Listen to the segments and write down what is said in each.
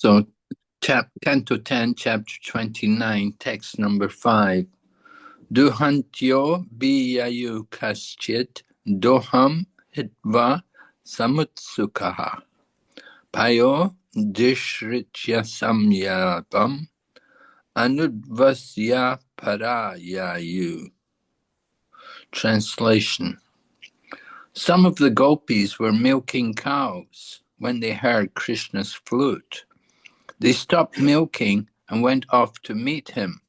So, Canto 10, chapter 29, text number 5. Duhantyo biyayu kaschit doham hitva samutsukha payo dishritya samyapam anudvasya parayayu. Translation. Some of the gopis were milking cows when they heard Krishna's flute. They stopped milking and went off to meet him.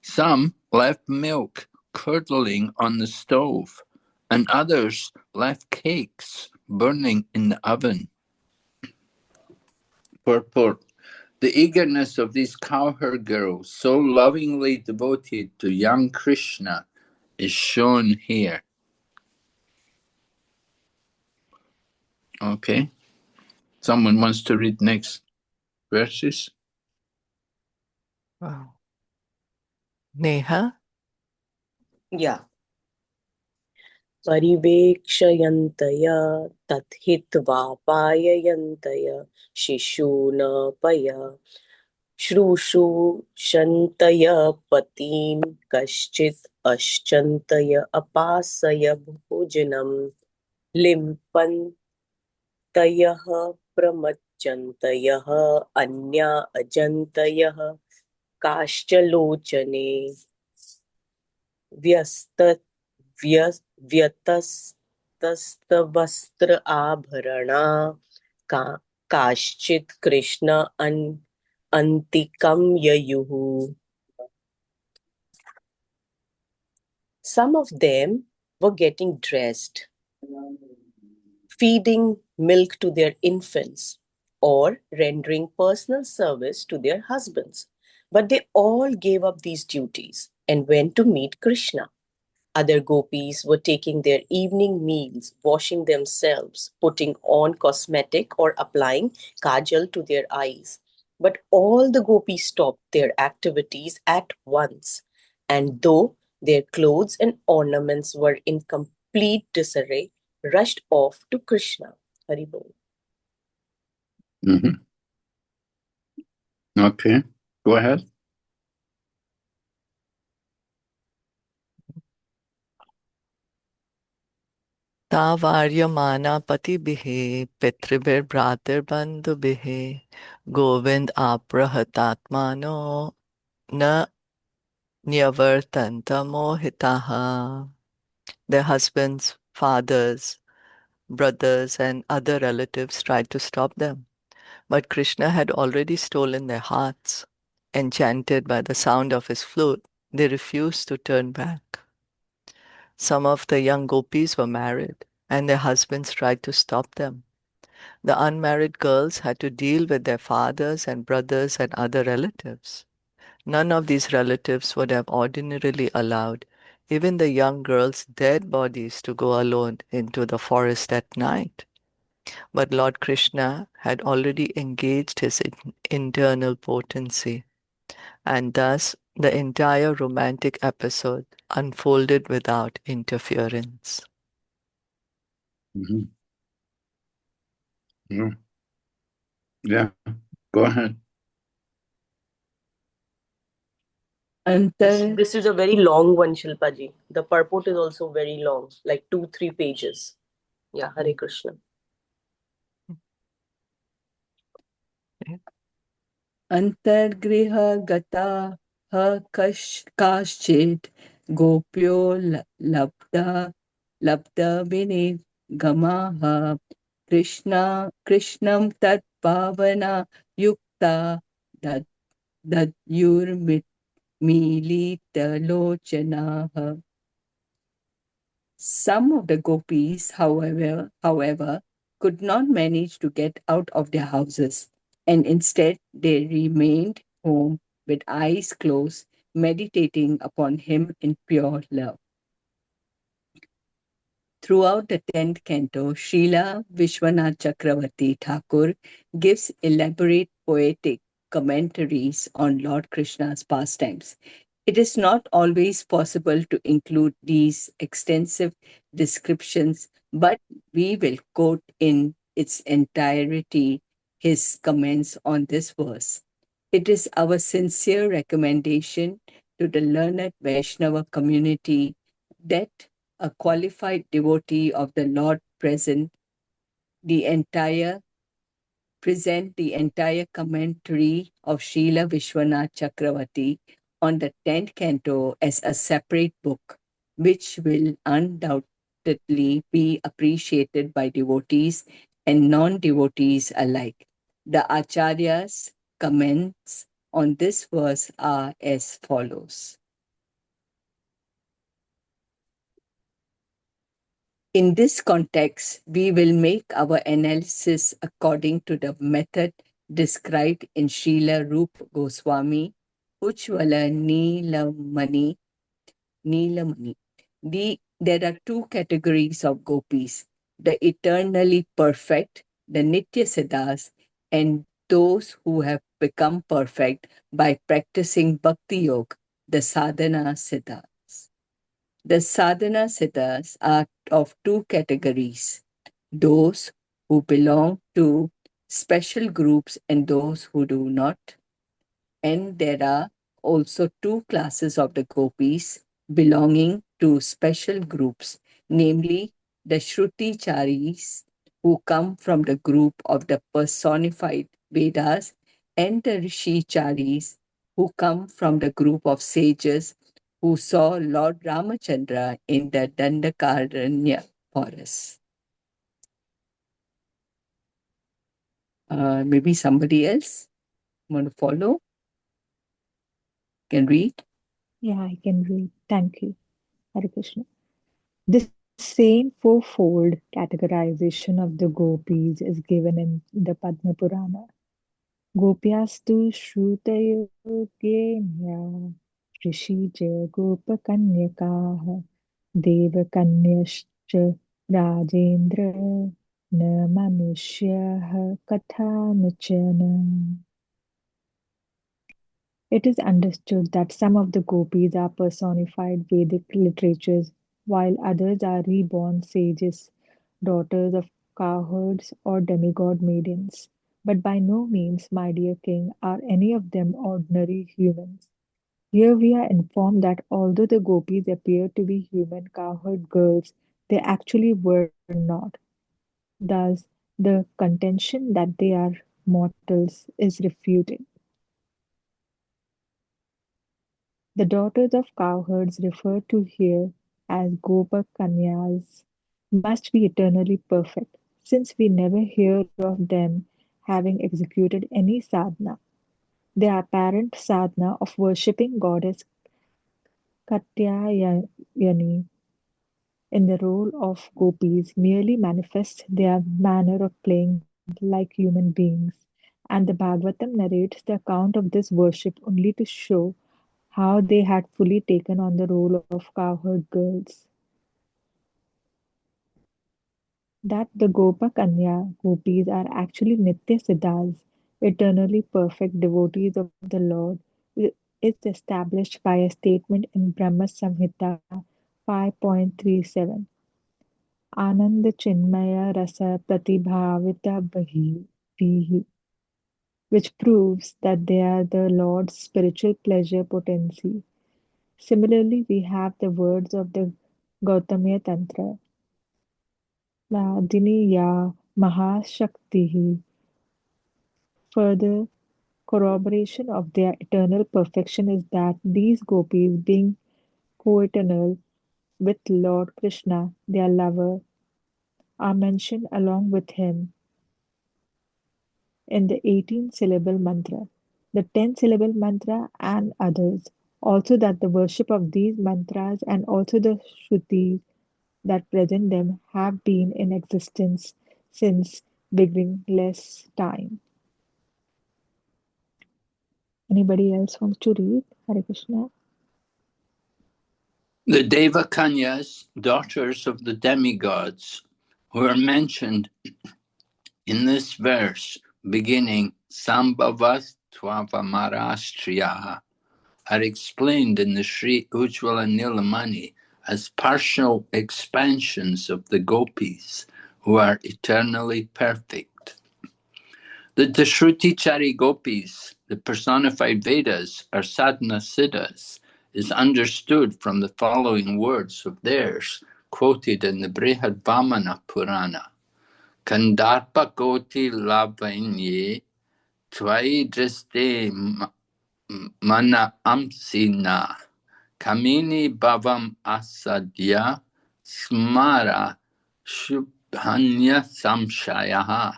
Some left milk curdling on the stove, and others left cakes burning in the oven. Purport. The eagerness of these cowherd girls, so lovingly devoted to young Krishna, is shown here. Okay. Someone wants to read next verses? Wow. Neha? Yeah. परिवेक्षयन्तया तद्हित्वा पाययन्तया शिशूनपया श्रूषुषन्तय पतीन् कश्चित् अश्चन्तय अपासय भोजनं लिम्पन्तयः प्रमज्जन्तयः अन्या अजन्तयः काश्चलोचने व्यतस्तवस्त्र आभरणा काश्चित् Krishna अन्तिकं ययुः. Some of them were getting dressed, feeding milk to their infants, or rendering personal service to their husbands. But they all gave up these duties and went to meet Krishna. Other gopis were taking their evening meals, washing themselves, putting on cosmetic or applying kajal to their eyes. But all the gopis stopped their activities at once, and though their clothes and ornaments were in complete disarray, rushed off to Krishna. Hari Bol. Mm-hmm. Okay, go ahead. Tavaryamana patibihe pitribir bhratir bandhubihe Govind aprahatatmano na nyavartanta mohitaha. Their husbands, fathers, brothers, and other relatives tried to stop them. But Krishna had already stolen their hearts. Enchanted by the sound of his flute, they refused to turn back. Some of the young gopis were married, and their husbands tried to stop them. The unmarried girls had to deal with their fathers and brothers and other relatives. None of these relatives would have ordinarily allowed even the young girls' dead bodies to go alone into the forest at night. But Lord Krishna had already engaged his internal potency, and thus the entire romantic episode unfolded without interference. Mm-hmm. Yeah, go ahead. This is a very long one, Shilpaji. The purport is also very long, like 2-3 pages. Yeah, Hare Krishna. अंतर्गृह गता काश्चित् गोप्यो लब्ध विनिगमाः कृष्णं तत्पावना युक्ता दद्युर्मिलितलोचनाः. Some of the gopis, however, could not manage to get out of their houses, and instead they remained home with eyes closed, meditating upon him in pure love. Throughout the 10th canto, Srila Vishwanath Chakravarti Thakur gives elaborate poetic commentaries on Lord Krishna's pastimes. It is not always possible to include these extensive descriptions, but we will quote in its entirety his comments on this verse. It is our sincere recommendation to the learned Vaishnava community that a qualified devotee of the Lord the entire commentary of Srila Vishwanath Chakravarti on the 10th canto as a separate book, which will undoubtedly be appreciated by devotees and non-devotees alike. The Acharya's comments on this verse are as follows. In this context, we will make our analysis according to the method described in Srila Rupa Goswami, Ujjvala Neelamani. There are two categories of gopis, the eternally perfect, the Nitya Siddhas, and those who have become perfect by practicing Bhakti Yoga, the Sadhana Siddhas. The sadhana siddhas are of two categories, those who belong to special groups and those who do not. And there are also two classes of the gopis belonging to special groups, namely the Shruti-charis, who come from the group of the personified Vedas, and the Rishi-charis, who come from the group of sages who saw Lord Ramachandra in the Dandakaranya forest. Maybe somebody else want to follow? Can read? Yeah, I can read. Thank you, Hare Krishna. The same fourfold categorization of the gopis is given in the Padma Purana. Gopyastu Shrutayogenya Rishija Gopakanyakaha Devakanyascha Rajendra Na Manushyaha Kathanachana. It is understood that some of the gopis are personified Vedic literatures, while others are reborn sages, daughters of cowherds or demigod maidens. But by no means, my dear king, are any of them ordinary humans. Here we are informed that although the gopis appear to be human cowherd girls, they actually were not. Thus, the contention that they are mortals is refuted. The daughters of cowherds referred to here as Gopakanyas must be eternally perfect, since we never hear of them having executed any sadhana. Their apparent sadhana of worshipping goddess Katyayani in the role of gopis merely manifests their manner of playing like human beings, and the Bhagavatam narrates the account of this worship only to show how they had fully taken on the role of cowherd girls. That the Gopakanya gopis are actually Nitya Siddhas, eternally perfect devotees of the Lord, is established by a statement in Brahma Samhita 5.37. Ananda Chinmaya Rasa Pratibhavita Bhihi, which proves that they are the Lord's spiritual pleasure potency. Similarly, we have the words of the Gautamiya Tantra, Ladini ya Mahashaktihi. Further corroboration of their eternal perfection is that these gopis, being co-eternal with Lord Krishna, their lover, are mentioned along with him in the 18-syllable mantra, the 10-syllable mantra, and others. Also, that the worship of these mantras and also the Shrutis that present them have been in existence since beginningless time. Anybody else wants to read? Hare Krishna. The Devakanyas, daughters of the demigods, who are mentioned in this verse beginning Sambhavat Tvavamarashtriyaha, are explained in the Sri Ujjvala Nilamani as partial expansions of the gopis who are eternally perfect. The Shruti-chari Gopis, the personified Vedas, or sadhana siddhas, is understood from the following words of theirs, quoted in the Brihad Vamana Purana. Kandarpa koti lavanye tvai driste mana amsina kamini bhavam asadya smara shubhanya samshayaha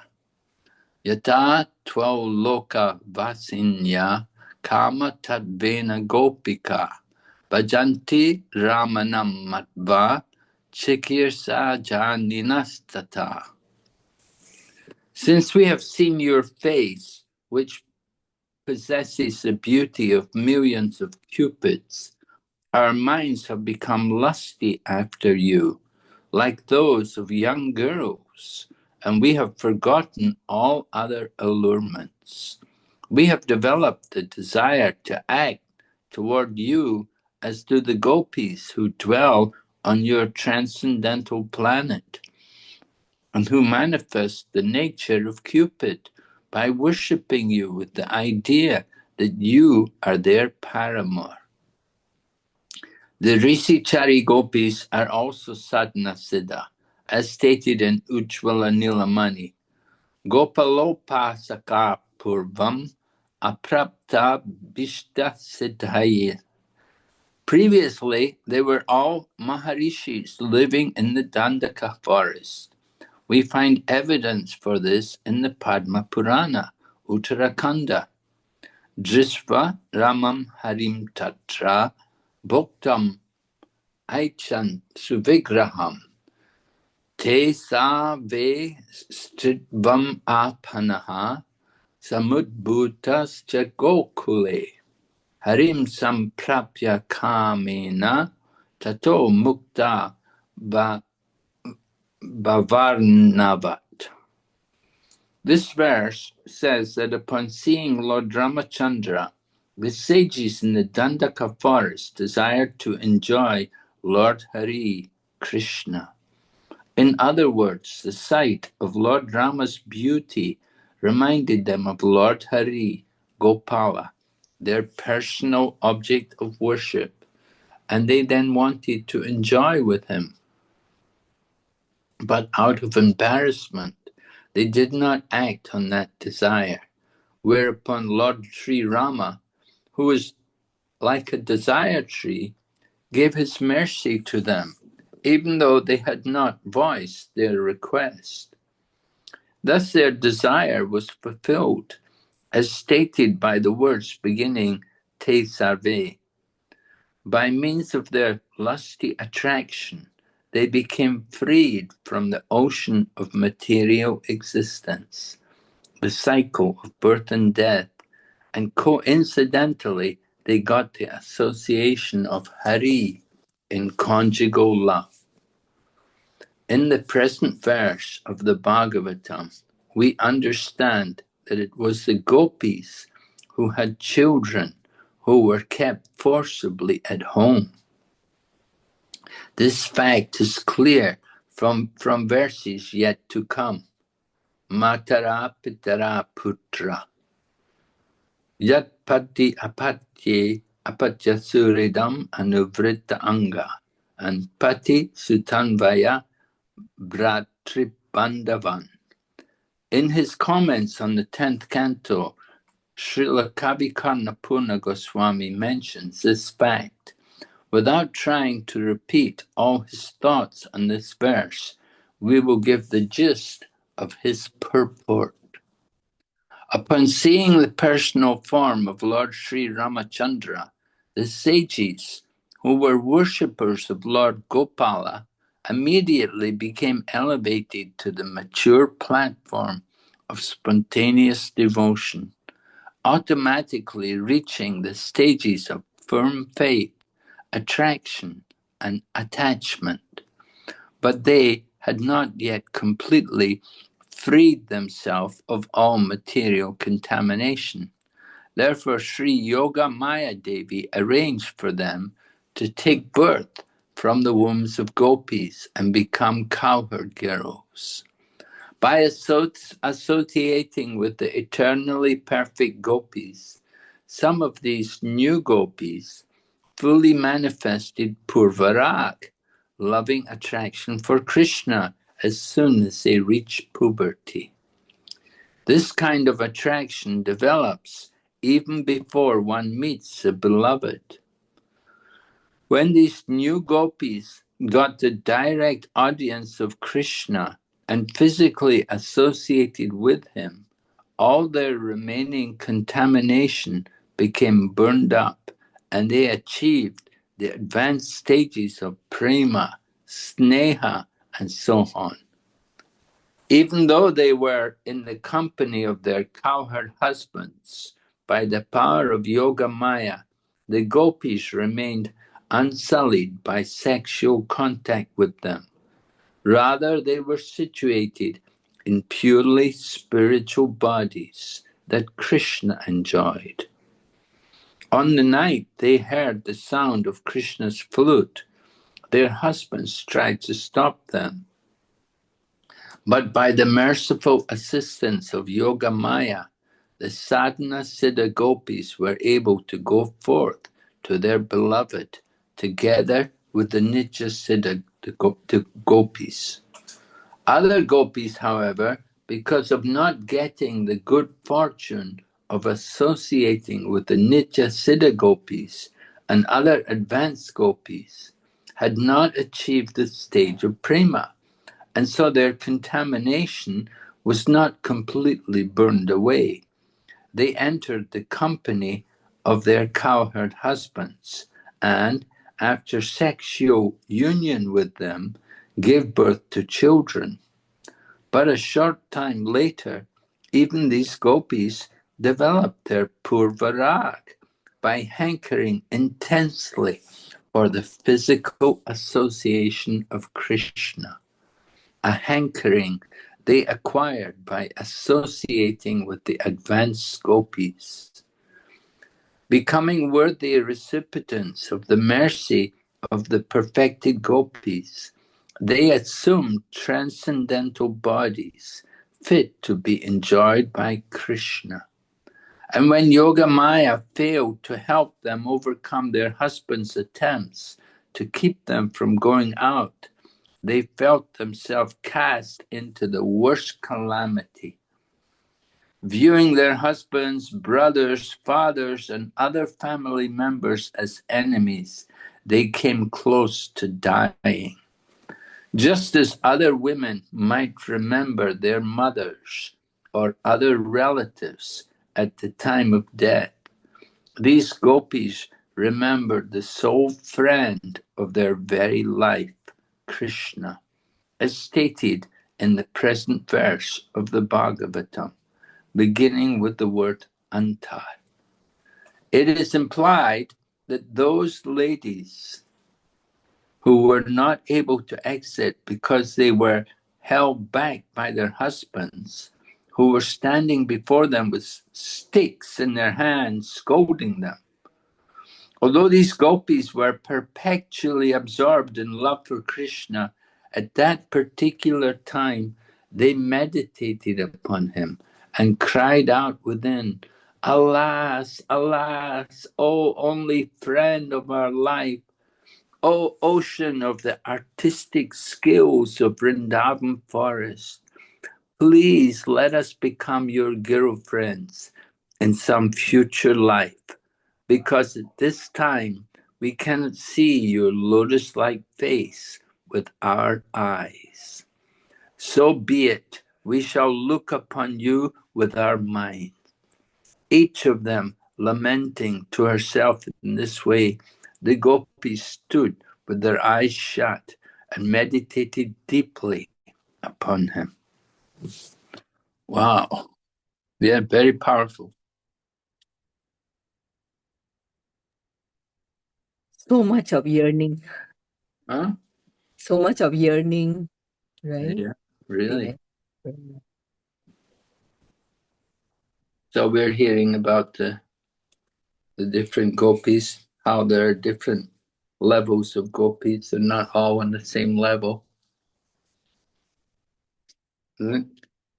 yata twau loka vasinya kama tadvena gopika bhajanti ramanam matva chikirsa janinastata. Since we have seen your face, which possesses the beauty of millions of cupids, our minds have become lusty after you, like those of young girls, and we have forgotten all other allurements. We have developed the desire to act toward you as do the Gopis who dwell on your transcendental planet, and who manifest the nature of Cupid by worshipping you with the idea that you are their paramour. The Rishi-chari Gopis are also sadhana siddha, as stated in Ujjvala Nilamani. Gopalopasaka purvam aprapta bishta siddhaye. Previously, they were all Maharishis living in the Dandaka forest. We find evidence for this in the Padma Purana, Uttarakhanda. Drisva Ramam Harim Tatra Bhoktam Aichan Suvigraham Te Sa Ve Stridvam Apanaha Samudbhutas Gokule Harim Samprapya Kamena Tato Mukta Bhavarnavat. This verse says that upon seeing Lord Ramachandra, the sages in the Dandaka forest desired to enjoy Lord Hari, Krishna. In other words, the sight of Lord Rama's beauty reminded them of Lord Hari, Gopala, their personal object of worship, and they then wanted to enjoy with him. But out of embarrassment, they did not act on that desire, whereupon Lord Sri Rama, who was like a desire tree, gave his mercy to them, even though they had not voiced their request. Thus their desire was fulfilled, as stated by the words beginning Te Sarve. By means of their lusty attraction, they became freed from the ocean of material existence, the cycle of birth and death, and coincidentally, they got the association of Hari in conjugal love. In the present verse of the Bhagavatam, we understand that it was the Gopis who had children who were kept forcibly at home. This fact is clear from verses yet to come. Matara pitara putra. Yat pati apatye apachasuridam anuvrita anga. And pati sutanvaya bhratribandavan. In his comments on the 10th canto, Srila Kavikarna Purna Goswami mentions this fact. Without trying to repeat all his thoughts on this verse, we will give the gist of his purport. Upon seeing the personal form of Lord Sri Ramachandra, the sages, who were worshippers of Lord Gopala, immediately became elevated to the mature platform of spontaneous devotion, automatically reaching the stages of firm faith, attraction, and attachment. But they had not yet completely freed themselves of all material contamination. Therefore, Sri Yoga Maya Devi arranged for them to take birth from the wombs of Gopis and become cowherd girls. By associating with the eternally perfect Gopis, some of these new Gopis fully manifested Purvarag, loving attraction for Krishna, as soon as they reach puberty. This kind of attraction develops even before one meets the beloved. When these new Gopis got the direct audience of Krishna and physically associated with him, all their remaining contamination became burned up, and they achieved the advanced stages of prema, sneha, and so on. Even though they were in the company of their cowherd husbands, by the power of Yoga Maya, the Gopis remained unsullied by sexual contact with them. Rather, they were situated in purely spiritual bodies that Krishna enjoyed. On the night they heard the sound of Krishna's flute, their husbands tried to stop them. But by the merciful assistance of Yoga Maya, the sadhana siddha gopis were able to go forth to their beloved, together with the nitya siddha gopis. Other gopis, however, because of not getting the good fortune of associating with the nitya siddha gopis and other advanced gopis, had not achieved the stage of prema, and so their contamination was not completely burned away. They entered the company of their cowherd husbands, and after sexual union with them, gave birth to children. But a short time later, even these gopis developed their purvarag by hankering intensely for the physical association of Krishna, a hankering they acquired by associating with the advanced gopis. Becoming worthy recipients of the mercy of the perfected gopis, they assumed transcendental bodies fit to be enjoyed by Krishna. And when Yoga Maya failed to help them overcome their husbands' attempts to keep them from going out, they felt themselves cast into the worst calamity. Viewing their husbands, brothers, fathers, and other family members as enemies, they came close to dying. Just as other women might remember their mothers or other relatives at the time of death, these gopis remembered the sole friend of their very life, Krishna, as stated in the present verse of the Bhagavatam, beginning with the word anta. It is implied that those ladies who were not able to exit because they were held back by their husbands, who were standing before them with sticks in their hands, scolding them. Although these gopis were perpetually absorbed in love for Krishna, at that particular time they meditated upon him and cried out within, "Alas, alas, O only friend of our life, O ocean of the artistic skills of Vrindavan forest, please let us become your girlfriends in some future life, because at this time we cannot see your lotus-like face with our eyes. So be it, we shall look upon you with our mind." Each of them lamenting to herself in this way, the gopis stood with their eyes shut and meditated deeply upon him. Wow. Yeah, very powerful. So much of yearning. Huh? So much of yearning, right? Yeah, really. Yeah. So we're hearing about the different gopis, how there are different levels of gopis. They're not all on the same level.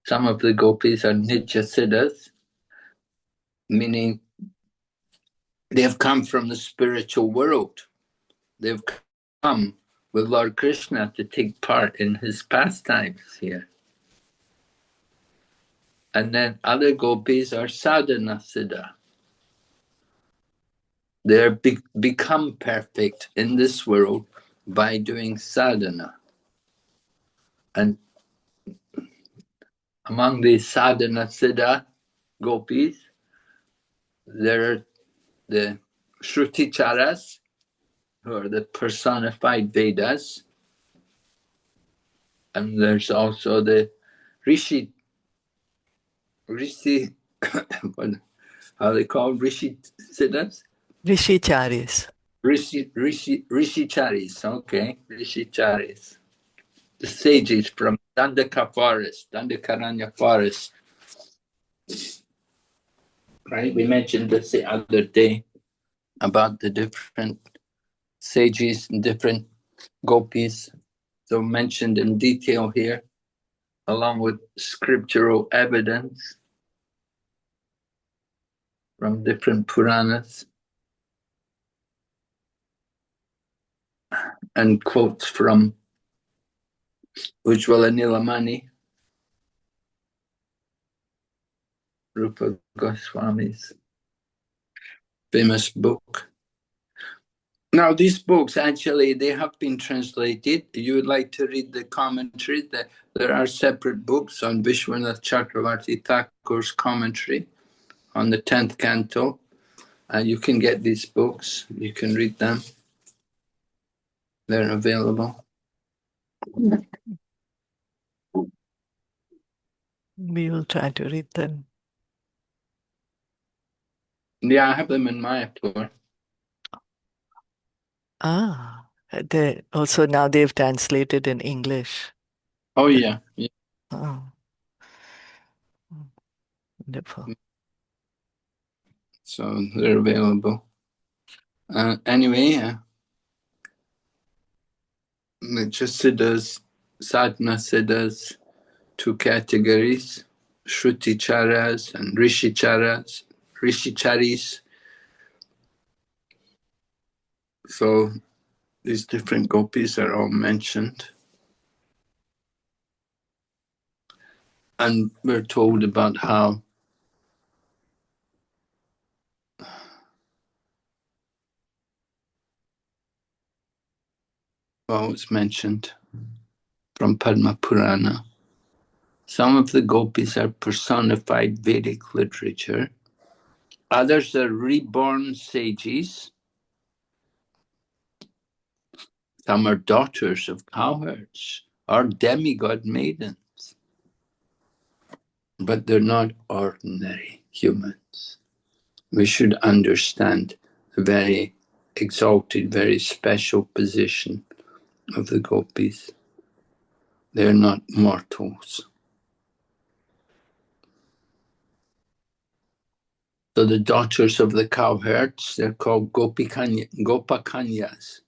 Some of the gopis are Nitya-siddhas, meaning they have come from the spiritual world. They've come with Lord Krishna to take part in his pastimes here. And then other gopis are sadhana-siddha. They're become perfect in this world by doing sadhana. And among the sadhana-siddha gopis, there are the Shruticharas, who are the personified Vedas, and there's also the Rishi, what, how are they called? Rishi Siddhas? Rishicharis. Rishicharis, okay, Rishicharis. The sages from Dandaka forest, Dandakaranya forest. Right? We mentioned this the other day about the different sages and different gopis. So mentioned in detail here, along with scriptural evidence from different Puranas and quotes from Ujjwala Nilamani, Rupa Goswami's famous book. Now, these books, actually, they have been translated. You would like to read the commentary. There are separate books on Vishwanath Chakravarti Thakur's commentary on the 10th canto. You can get these books. You can read them. They're available. We will try to read them. Yeah, I have them in Mayapur. Ah, they also now they've translated in English. Oh, yeah. Oh, wonderful. So they're available. Anyway, Nitya-siddhas, sadhana-siddhas, two categories, Shruticharas and Rishicharis. So these different gopis are all mentioned. And we're told about how it's mentioned from Padma Purana. Some of the gopis are personified Vedic literature. Others are reborn sages. Some are daughters of cowherds or demigod maidens. But they're not ordinary humans. We should understand the very exalted, very special position of the gopis. They're not mortals. So the daughters of the cowherds, they're called Gopakanyas.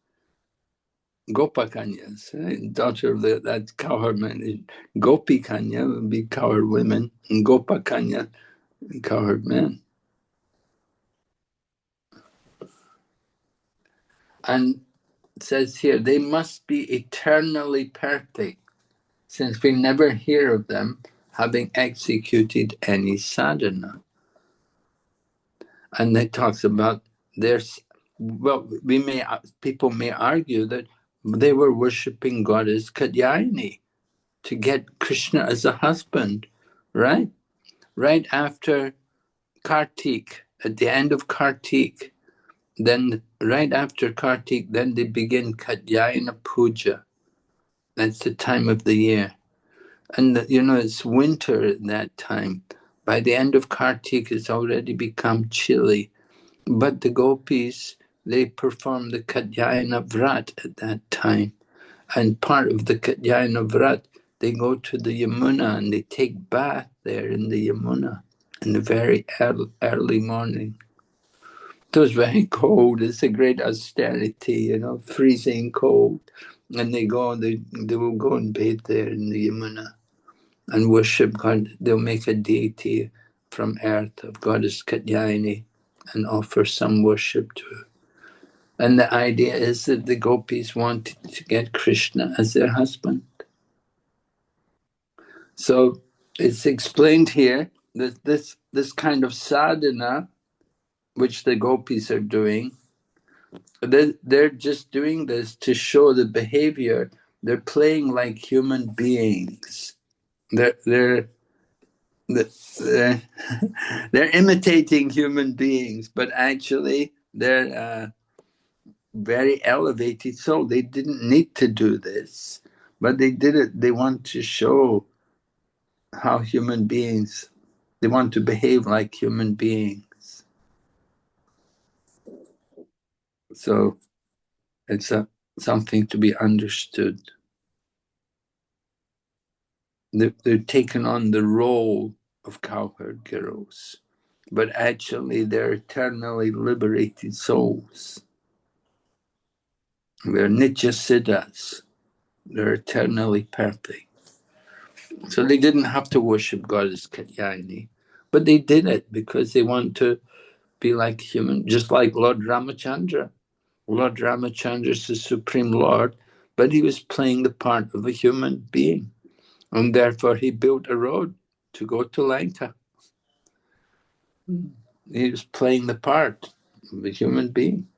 Gopakanyas, right? Daughter of that cowherd man. Gopikanya would be cowherd women, and Gopakanya, cowherd men. And it says here, they must be eternally perfect, since we never hear of them having executed any sadhana. And it talks about people may argue that they were worshipping goddess Katyayani to get Krishna as a husband, right? Right after Kartik, at the end of Kartik, then right after Kartik, then they begin Katyayana Puja. That's the time of the year. And it's winter at that time. By the end of Kartik, it's already become chilly. But the gopis, they perform the Katyayana Vrat at that time. And part of the Katyayana Vrat, they go to the Yamuna and they take bath there in the Yamuna in the very early morning. It was very cold. It's a great austerity, freezing cold. And they will go and bathe there in the Yamuna. and worship God. They'll make a deity from earth of goddess Caitani and offer some worship to her. And the idea is that the gopis wanted to get Krishna as their husband. So it's explained here that this kind of sadhana, which the gopis are doing, they're just doing this to show the behavior. They're playing like human beings. They're they're, they're imitating human beings, but actually they're very elevated soul. They didn't need to do this, but they did it. They want to show how human beings, they want to behave like human beings. So it's something to be understood. They're taking on the role of cowherd girls, but actually they're eternally liberated souls. They're nitya siddhas. They're eternally perfect. So they didn't have to worship Goddess Caitani, but they did it because they want to be like human, just like Lord Ramachandra. Lord Ramachandra is the Supreme Lord, but he was playing the part of a human being. And therefore he built a road to go to Lanka. He was playing the part of a human being.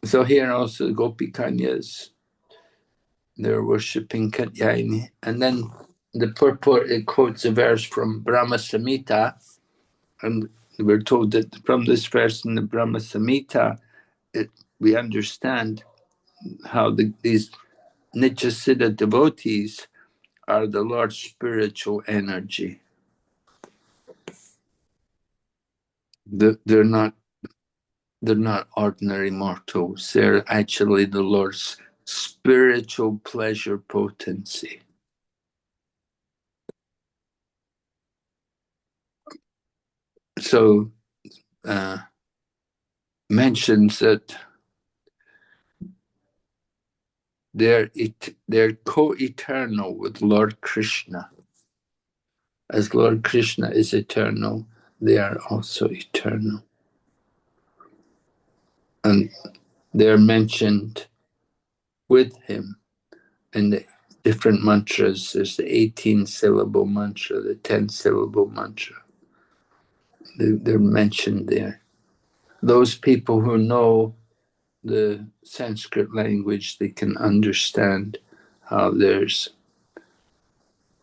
So here also Gopi Kanyas, they're worshipping Katyayani. And then the purport, it quotes a verse from Brahma Samhita, and we're told that from this verse in the Brahma Samhita, we understand how these Nitya Siddha devotees are the Lord's spiritual energy. They're not ordinary mortals. They're actually the Lord's spiritual pleasure potency. So mentions that they're co-eternal with Lord Krishna. As Lord Krishna is eternal, they are also eternal. And they're mentioned with him in the different mantras. There's the 18-syllable mantra, the 10-syllable mantra. They're mentioned there. Those people who know the Sanskrit language, they can understand how there's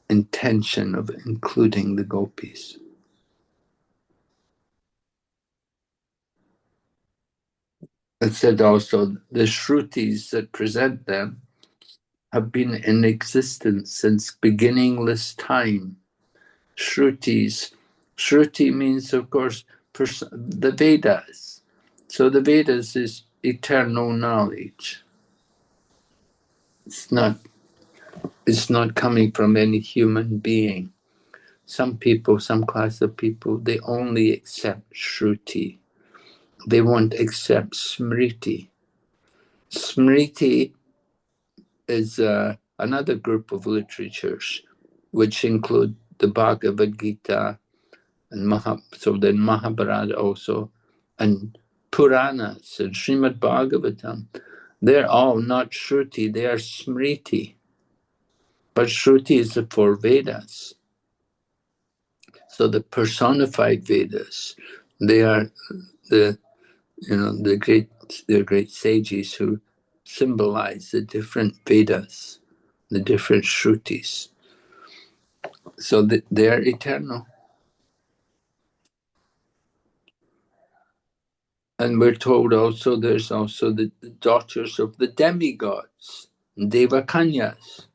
intention of including the gopis. It said also the Shrutis that present them have been in existence since beginningless time. Shrutis. Shruti means, of course, the Vedas. So the Vedas is eternal knowledge. It's not coming from any human being. Some people, some class of people, they only accept Shruti. They won't accept Smriti. Smriti is another group of literatures, which include the Bhagavad Gita, and so then Mahabharata also, and Puranas and Srimad Bhagavatam. They're all not Shruti, they are Smriti. But Shruti is the four Vedas. So the personified Vedas, they are the great sages who symbolize the different Vedas, the different Shrutis. So they are eternal. And we're told also there's also the daughters of the demigods, Devakanyas,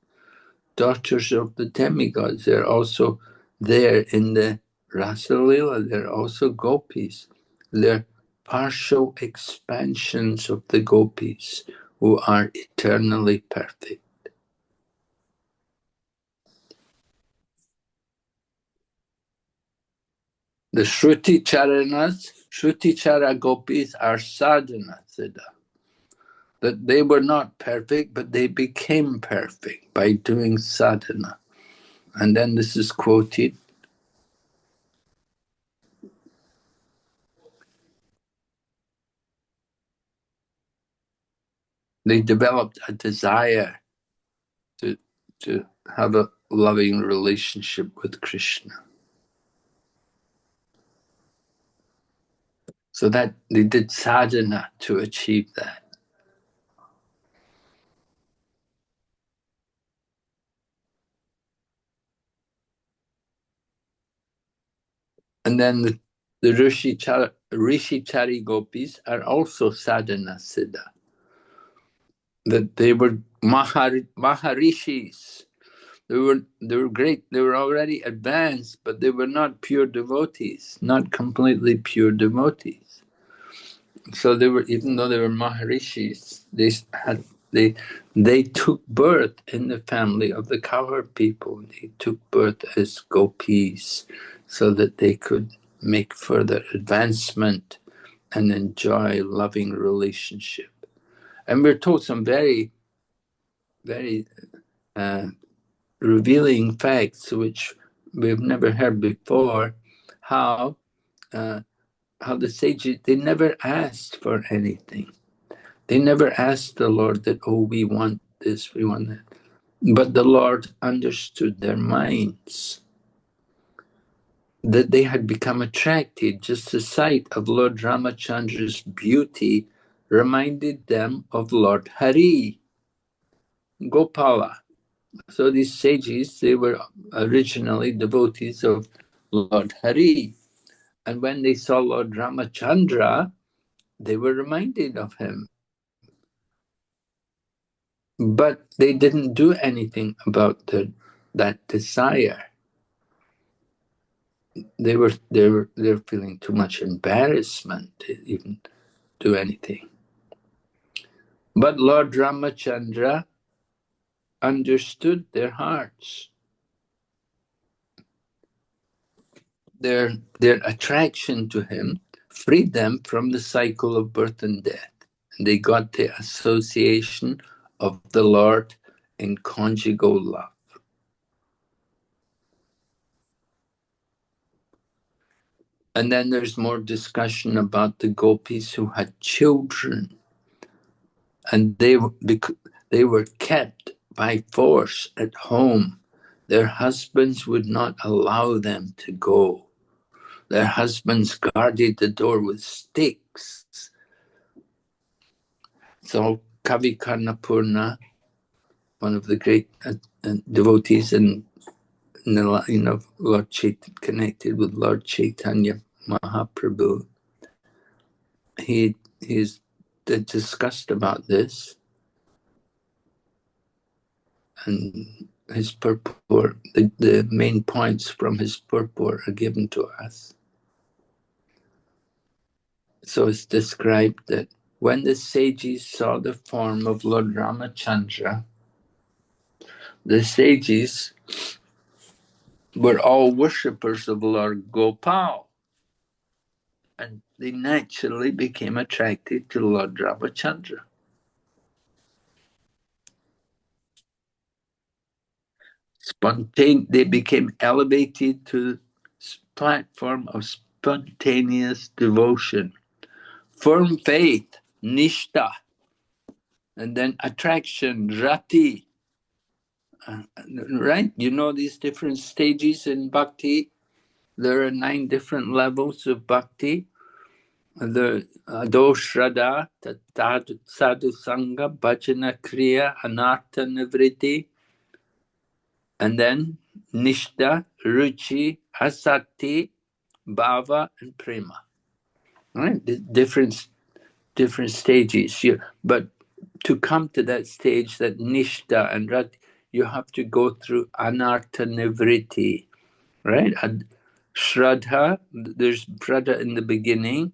daughters of the demigods. They're also there in the Rasa Lila. They're also gopis. They're partial expansions of the gopis who are eternally perfect. The Shruti Charanas, Shruti Chara gopis are sadhana siddha. That they were not perfect, but they became perfect by doing sadhana. And then this is quoted. They developed a desire to have a loving relationship with Krishna. So that they did sadhana to achieve that. And then the Rishitari Gopis are also sadhana siddha. That they were Maharishis. They were great. They were already advanced, but they were not pure devotees, not completely pure devotees. So they were, even though they were Maharishis, they took birth in the family of the cowherd people. They took birth as Gopis, so that they could make further advancement and enjoy loving relationship. And we're told some very, very revealing facts which we've never heard before. How the sages, they never asked for anything. They never asked the Lord that, oh, we want this, we want that. But the Lord understood their minds, that they had become attracted. Just the sight of Lord Ramachandra's beauty reminded them of Lord Hari, Gopala. So these sages, they were originally devotees of Lord Hari. And when they saw Lord Ramachandra, they were reminded of him. But they didn't do anything about that desire. They were feeling too much embarrassment to even do anything. But Lord Ramachandra understood their hearts. Their attraction to him freed them from the cycle of birth and death. And they got the association of the Lord in conjugal love. And then there's more discussion about the gopis who had children. And they were kept by force at home. Their husbands would not allow them to go. Their husbands guarded the door with sticks. So Kavi Karnapurna, one of the great devotees in the line of Lord connected with Lord Chaitanya Mahaprabhu, he's discussed about this, and his purport, the main points from his purport are given to us. So it's described that when the sages saw the form of Lord Ramachandra, the sages were all worshippers of Lord Gopal, and they naturally became attracted to Lord Ramachandra. They became elevated to the platform of spontaneous devotion, firm faith, nishta, and then attraction, rati. Right? You know these different stages in bhakti? There are 9 different levels of bhakti. The adoshrada, sadhu sangha, bhajana kriya, anartha nivriti, and then nishta, ruchi, asakti, bhava, and prema. Right? Different stages. But to come to that stage, that nishta and rati, you have to go through anartha nivriti. Right? And shraddha, there's shraddha in the beginning,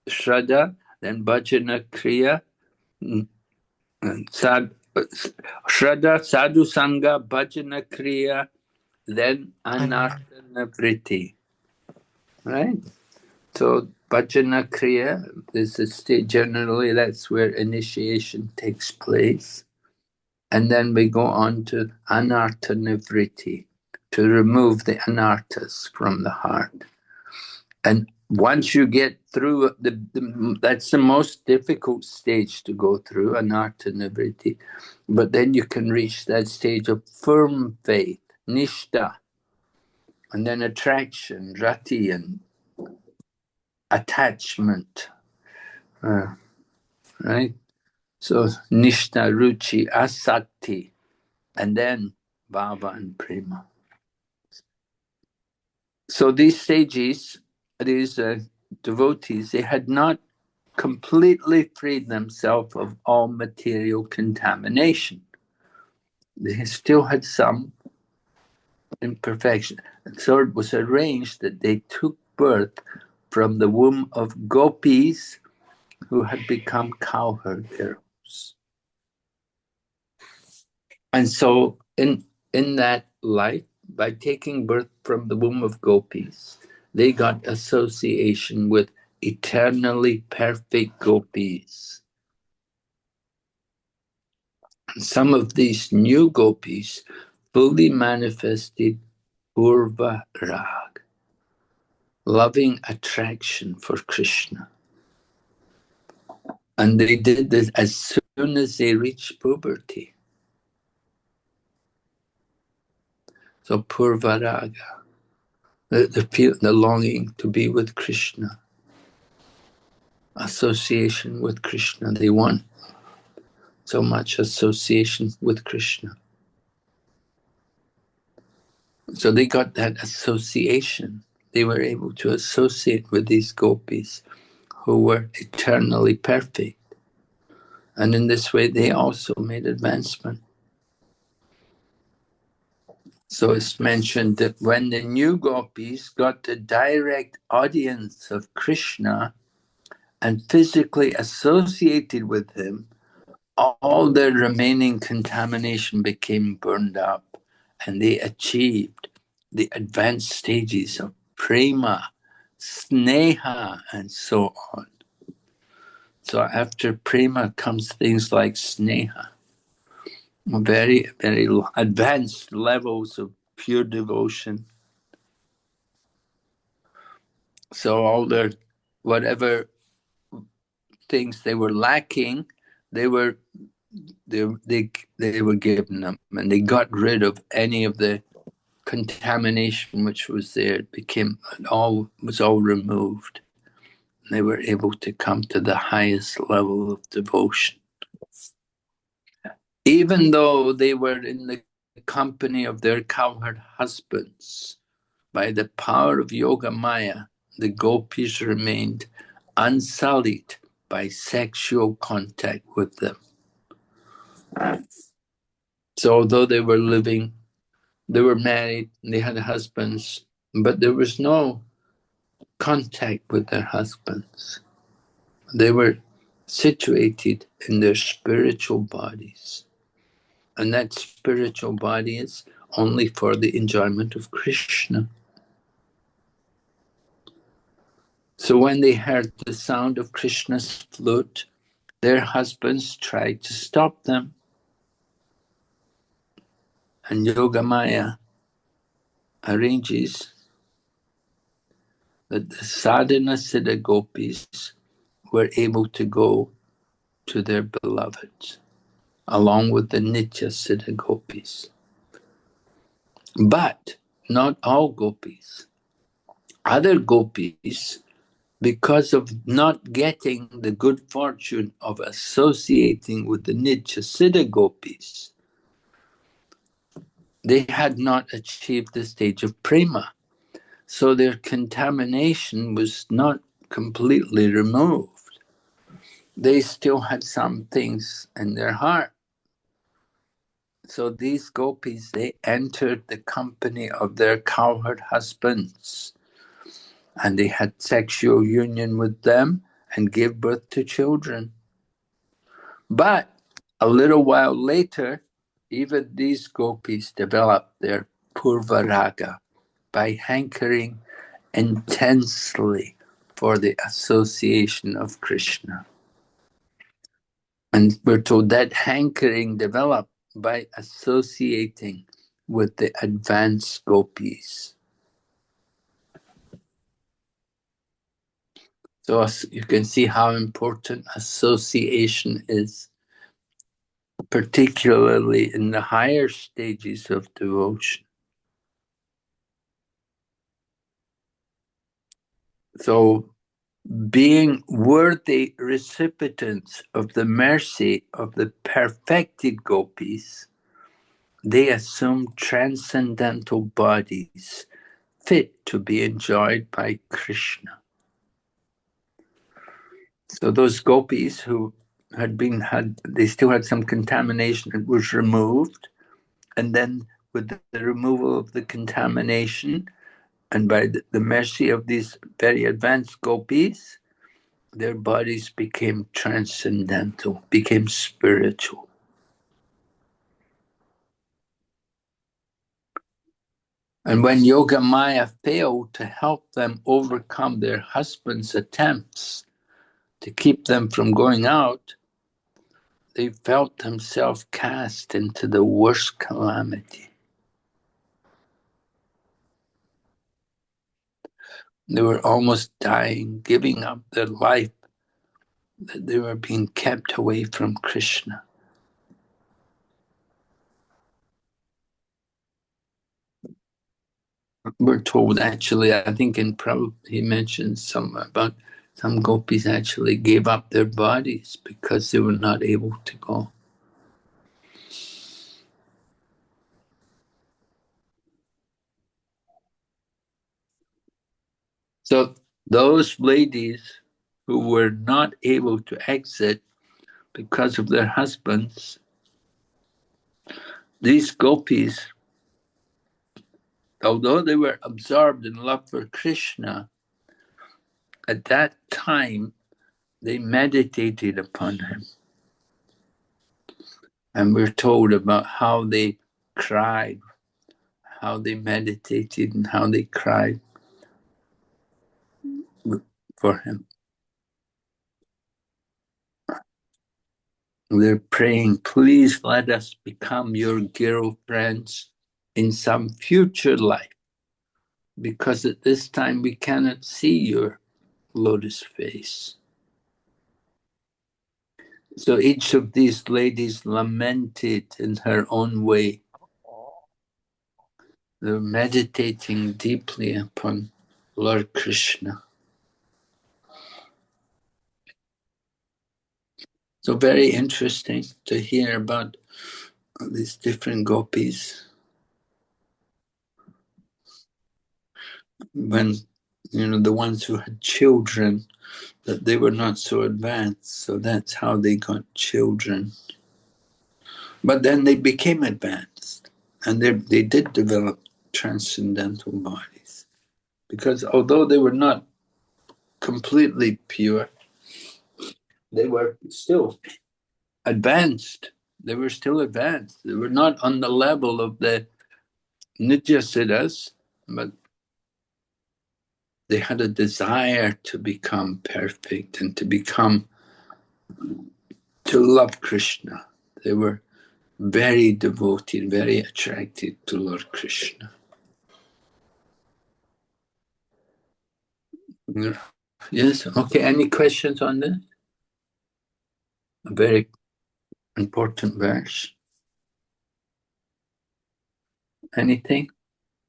shraddha, then bhajana kriya, shraddha, sadhu sangha, bhajana kriya, then anartha nivriti. Right? So bhajana kriya is the state, generally that's where initiation takes place. And then we go on to anartha nivriti. to remove the anarthas from the heart. And once you get through, that's the most difficult stage to go through, anartha nivritti. But then you can reach that stage of firm faith, nishta, and then attraction, rati, and attachment. Right? So nishta, ruchi, asakti, and then bhava and prema. So these stages, these devotees, they had not completely freed themselves of all material contamination. They still had some imperfection. And so it was arranged that they took birth from the womb of Gopis who had become cowherd girls. And so in that life, by taking birth from the womb of Gopis, they got association with eternally perfect Gopis. Some of these new Gopis fully manifested Purva Rag, loving attraction for Krishna. And they did this as soon as they reached puberty. So Purva Raga, the longing to be with Krishna, association with Krishna. They want so much association with Krishna. So they got that association. They were able to associate with these gopis who were eternally perfect. And in this way, they also made advancement. So it's mentioned that when the new gopis got the direct audience of Krishna and physically associated with him, all their remaining contamination became burned up, and they achieved the advanced stages of prema, sneha, and so on. So after prema comes things like sneha, very, very advanced levels of pure devotion. So all their, whatever things they were lacking, they were given them, and they got rid of any of the contamination which was there. It was all removed. They were able to come to the highest level of devotion. Even though they were in the company of their cowherd husbands, by the power of Yoga Maya, the gopis remained unsullied by sexual contact with them. So although they were married, they had husbands, but there was no contact with their husbands. They were situated in their spiritual bodies. And that spiritual body is only for the enjoyment of Krishna. So when they heard the sound of Krishna's flute, their husbands tried to stop them. And Yogamaya arranges that the sadhana siddha gopis were able to go to their beloveds, along with the nitya siddha gopis. But not all gopis. Other gopis, because of not getting the good fortune of associating with the nitya siddha gopis, they had not achieved the stage of prema. So their contamination was not completely removed. They still had some things in their heart. So these gopis, they entered the company of their cowherd husbands, and they had sexual union with them and gave birth to children. But a little while later, even these gopis developed their purvaraga by hankering intensely for the association of Krishna. And we're told that hankering developed by associating with the advanced gopis. So you can see how important association is, particularly in the higher stages of devotion. So being worthy recipients of the mercy of the perfected gopis, they assume transcendental bodies fit to be enjoyed by Krishna. So those gopis who they still had some contamination, it was removed, and then with the removal of the contamination, and by the mercy of these very advanced gopis, their bodies became transcendental, became spiritual. And when Yoga Maya failed to help them overcome their husbands' attempts to keep them from going out, they felt themselves cast into the worst calamity. They were almost dying, giving up their life, that they were being kept away from Krishna. We're told, actually, I think in Prabhupada he mentions some gopis actually gave up their bodies because they were not able to go. So those ladies who were not able to exit because of their husbands, these gopis, although they were absorbed in love for Krishna, at that time they meditated upon him. And we're told about how they cried, how they meditated, and how they cried for him. They're praying, please let us become your girlfriends in some future life, because at this time we cannot see your lotus face. So each of these ladies lamented in her own way. They're meditating deeply upon Lord Krishna. So very interesting to hear about these different gopis. When, the ones who had children, that they were not so advanced, so that's how they got children. But then they became advanced, and they did develop transcendental bodies. Because although they were not completely pure, they were still advanced. They were still advanced. They were not on the level of the Nitya-Siddhas, but they had a desire to become perfect and to love Krishna. They were very devoted, very attracted to Lord Krishna. Yes, okay, any questions on this? A very important verse. Anything?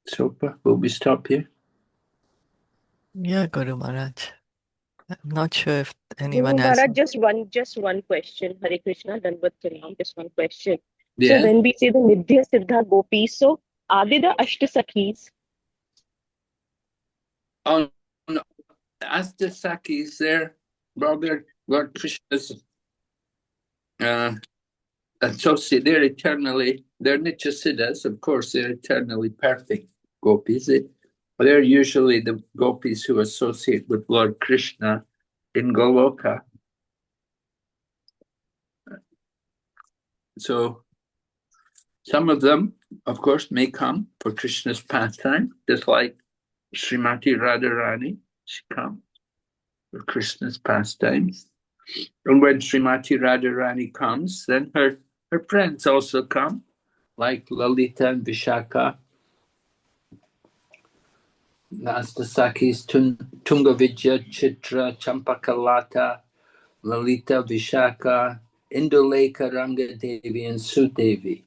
Sopa, will we stop here? Yeah, Guru Maharaj. I'm not sure if Guru anyone has. Maharaj, just one question. Hare Krishna, Dandavat Pranam, just one question. So Yes. when we say the Nidya Siddha Gopis, so are they the Ashtasakis? Oh, no. Ashtasakis, they're brother Lord Krishna's associate. They're Nitya-Siddhas, of course, they're eternally perfect gopis. They're usually the gopis who associate with Lord Krishna in Goloka. So some of them, of course, may come for Krishna's pastime, just like Srimati Radharani. She comes for Krishna's pastimes. And when Srimati Radharani comes, then her friends also come. like Lalita and Vishaka. Astasakis, Tungavidya, Chitra, Champakalata, Lalita, Vishaka, Induleka, Rangadevi, and Sudevi.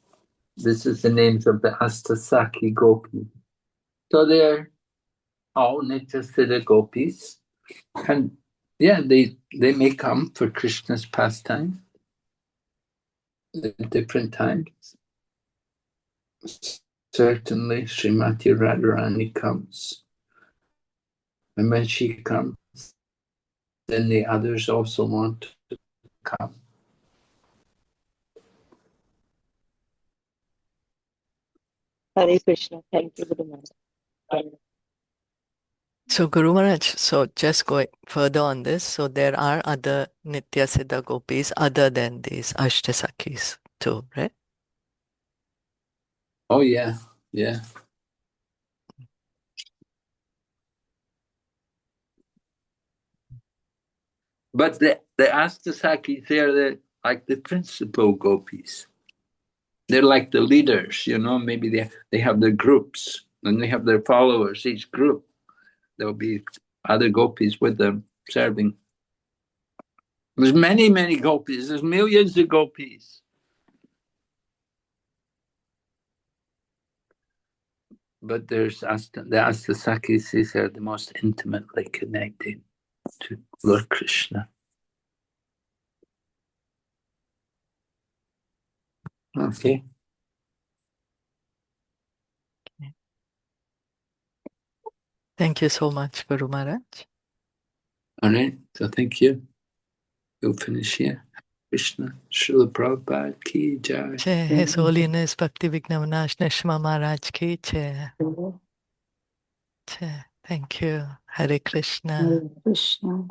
This is the names of the Astasaki Gopis. So they're all Nityasiddha Gopis. And yeah, they may come for Krishna's pastime at different times. Certainly, Srimati Radharani comes. And when she comes, then the others also want to come. Hare Krishna. Thank you very much. So Guru Maharaj, so just going further on this, so there are other Nitya Siddha Gopis other than these Ashtasakis too, right? Oh yeah, yeah. But the Astasakis, they're like the principal Gopis. They're like the leaders, maybe they have their groups and they have their followers, each group. There'll be other Gopis with them serving. There's many, many Gopis. There's millions of Gopis. But there's the Astasakis, these are the most intimately connected to Lord Krishna. Okay. Thank you so much, Guru Maharaj. All right. So thank you. We'll finish here. Krishna, Srila Prabhupada ki jai. Jai, His Holiness Bhakti Vignav Nishma Maharaj ki jai. Jai. Thank you. Hare Krishna. Hare Krishna.